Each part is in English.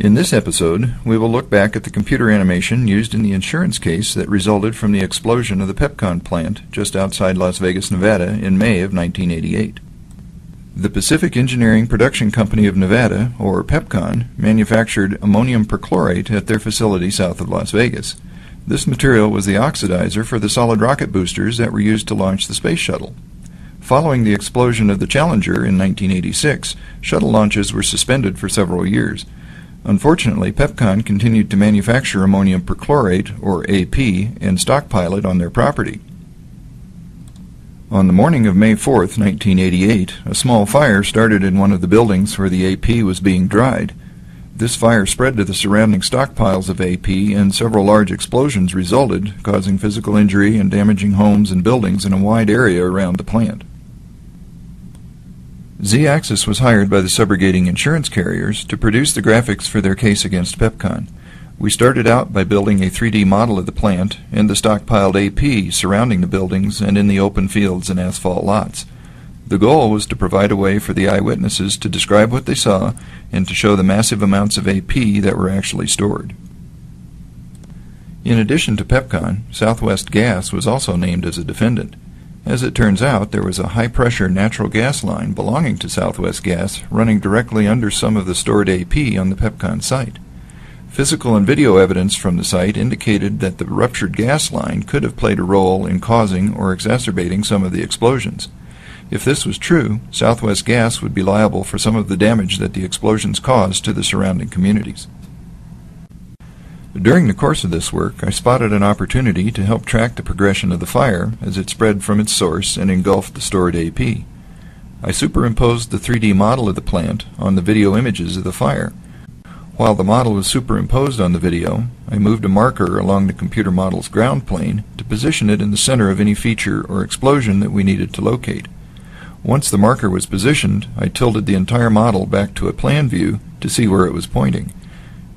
In this episode, we will look back at the computer animation used in the insurance case that resulted from the explosion of the Pepcon plant just outside Las Vegas, Nevada in May of 1988. The Pacific Engineering Production Company of Nevada, or Pepcon, manufactured ammonium perchlorate at their facility south of Las Vegas. This material was the oxidizer for the solid rocket boosters that were used to launch the space shuttle. Following the explosion of the Challenger in 1986, shuttle launches were suspended for several years. Unfortunately, Pepcon continued to manufacture ammonium perchlorate, or AP, and stockpile it on their property. On the morning of May 4, 1988, a small fire started in one of the buildings where the AP was being dried. This fire spread to the surrounding stockpiles of AP, and several large explosions resulted, causing physical injury and damaging homes and buildings in a wide area around the plant. Z-Axis was hired by the subrogating insurance carriers to produce the graphics for their case against Pepcon. We started out by building a 3D model of the plant and the stockpiled AP surrounding the buildings and in the open fields and asphalt lots. The goal was to provide a way for the eyewitnesses to describe what they saw and to show the massive amounts of AP that were actually stored. In addition to Pepcon, Southwest Gas was also named as a defendant. As it turns out, there was a high-pressure natural gas line belonging to Southwest Gas running directly under some of the stored AP on the Pepcon site. Physical and video evidence from the site indicated that the ruptured gas line could have played a role in causing or exacerbating some of the explosions. If this was true, Southwest Gas would be liable for some of the damage that the explosions caused to the surrounding communities. During the course of this work, I spotted an opportunity to help track the progression of the fire as it spread from its source and engulfed the stored AP. I superimposed the 3D model of the plant on the video images of the fire. While the model was superimposed on the video, I moved a marker along the computer model's ground plane to position it in the center of any feature or explosion that we needed to locate. Once the marker was positioned, I tilted the entire model back to a plan view to see where it was pointing.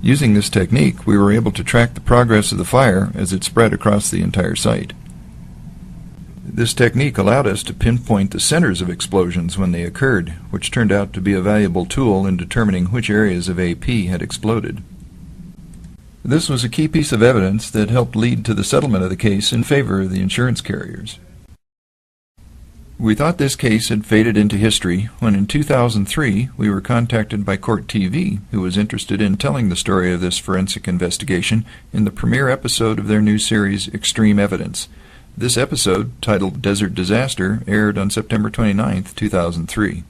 Using this technique, we were able to track the progress of the fire as it spread across the entire site. This technique allowed us to pinpoint the centers of explosions when they occurred, which turned out to be a valuable tool in determining which areas of AP had exploded. This was a key piece of evidence that helped lead to the settlement of the case in favor of the insurance carriers. We thought this case had faded into history when in 2003 we were contacted by Court TV, who was interested in telling the story of this forensic investigation in the premiere episode of their new series Extreme Evidence. This episode, titled Desert Disaster, aired on September 29, 2003.